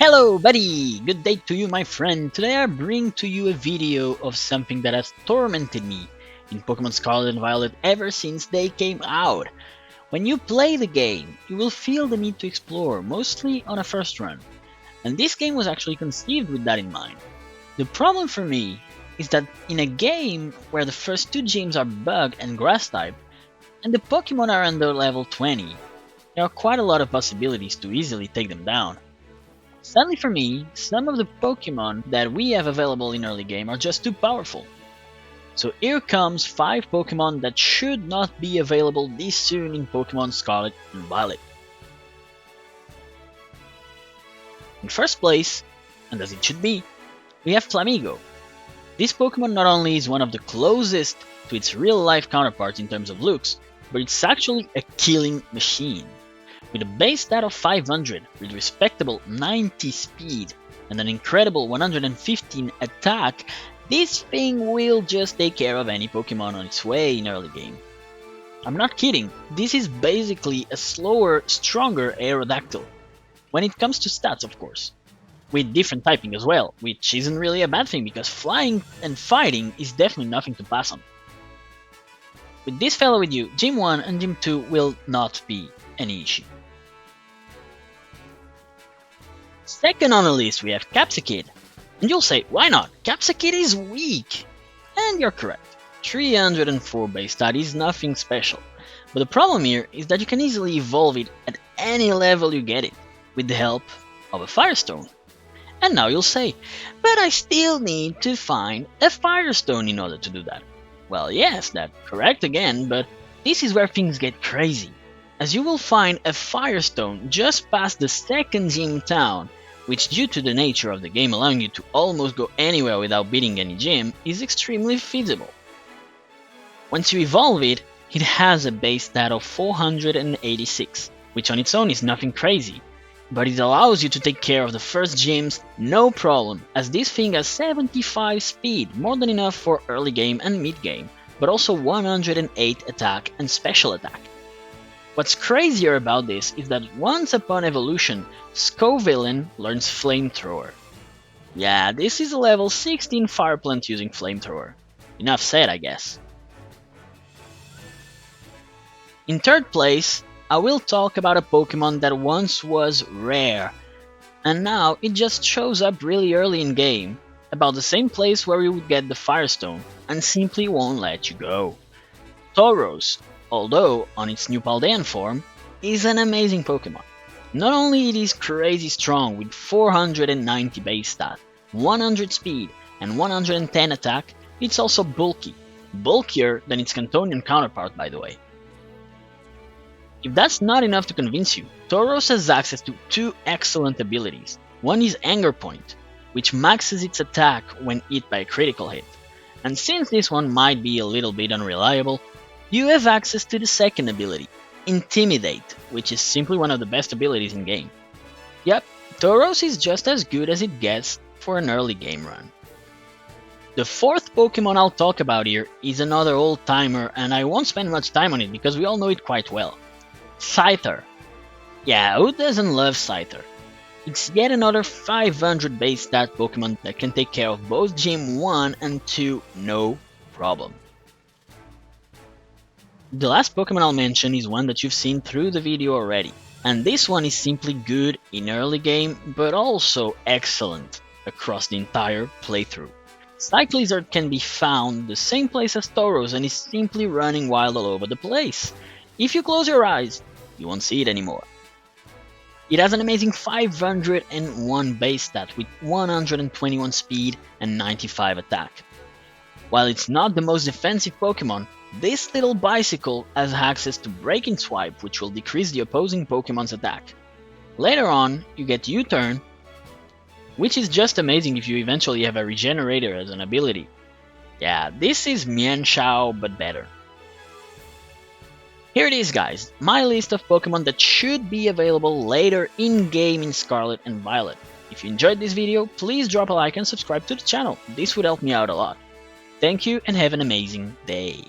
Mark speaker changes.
Speaker 1: Hello buddy! Good day to you my friend. Today I bring to you a video of something that has tormented me in Pokémon Scarlet and Violet ever since they came out. When you play the game, you will feel the need to explore, mostly on a first run. And this game was actually conceived with that in mind. The problem for me is that in a game where the first two gyms are bug and grass type, and the Pokémon are under level 20, there are quite a lot of possibilities to easily take them down. Sadly for me, some of the Pokémon that we have available in early game are just too powerful. So here comes 5 Pokémon that should not be available this soon in Pokémon Scarlet and Violet. In first place, and as it should be, we have Flamigo. This Pokémon not only is one of the closest to its real-life counterparts in terms of looks, but it's actually a killing machine. With a base stat of 500, with respectable 90 speed and an incredible 115 attack, this thing will just take care of any Pokémon on its way in early game. I'm not kidding, this is basically a slower, stronger Aerodactyl. When it comes to stats, of course. With different typing as well, which isn't really a bad thing because flying and fighting is definitely nothing to pass on. With this fellow with you, Gym 1 and Gym 2 will not be any issue. Second on the list we have Capsakid. And you'll say, why not? Capsakid is weak! And you're correct. 304 base stat is nothing special. But the problem here is that you can easily evolve it at any level you get it, with the help of a Firestone. And now you'll say, but I still need to find a Firestone in order to do that. Well yes, that's correct again, but this is where things get crazy. As you will find a Firestone just past the second gym town, which due to the nature of the game allowing you to almost go anywhere without beating any gym, is extremely feasible. Once you evolve it, it has a base stat of 486, which on its own is nothing crazy, but it allows you to take care of the first gyms no problem, as this thing has 75 speed, more than enough for early game and mid game, but also 108 attack and special attack. What's crazier about this is that once upon evolution, Scovillain learns Flamethrower. Yeah, this is a level 16 fire plant using Flamethrower. Enough said, I guess. In third place, I will talk about a Pokémon that once was rare, and now it just shows up really early in game, about the same place where you would get the Firestone, and simply won't let you go. Tauros, although on its new Paldean form, is an amazing Pokémon. Not only it is crazy strong with 490 base stat, 100 speed and 110 attack, it's also bulky. Bulkier than its Cantonian counterpart, by the way. If that's not enough to convince you, Tauros has access to 2 excellent abilities. One is Anger Point, which maxes its attack when hit by a critical hit. And since this one might be a little bit unreliable, you have access to the second ability, Intimidate, which is simply one of the best abilities in game. Yep, Tauros is just as good as it gets for an early game run. The fourth Pokémon I'll talk about here is another old timer, and I won't spend much time on it because we all know it quite well. Scyther. Yeah, who doesn't love Scyther? It's yet another 500 base stat Pokémon that can take care of both Gym 1 and 2 no problem. The last Pokémon I'll mention is one that you've seen through the video already, and this one is simply good in early game, but also excellent across the entire playthrough. Cyclizard can be found the same place as Tauros and is simply running wild all over the place. If you close your eyes, you won't see it anymore. It has an amazing 501 base stat with 121 speed and 95 attack. While it's not the most defensive Pokémon, this little bicycle has access to Breaking Swipe, which will decrease the opposing Pokémon's attack. Later on, you get U-Turn, which is just amazing if you eventually have a Regenerator as an ability. Yeah, this is Mienshao but better. Here it is guys, my list of Pokémon that should be available later in-game in Scarlet and Violet. If you enjoyed this video, please drop a like and subscribe to the channel, this would help me out a lot. Thank you and have an amazing day.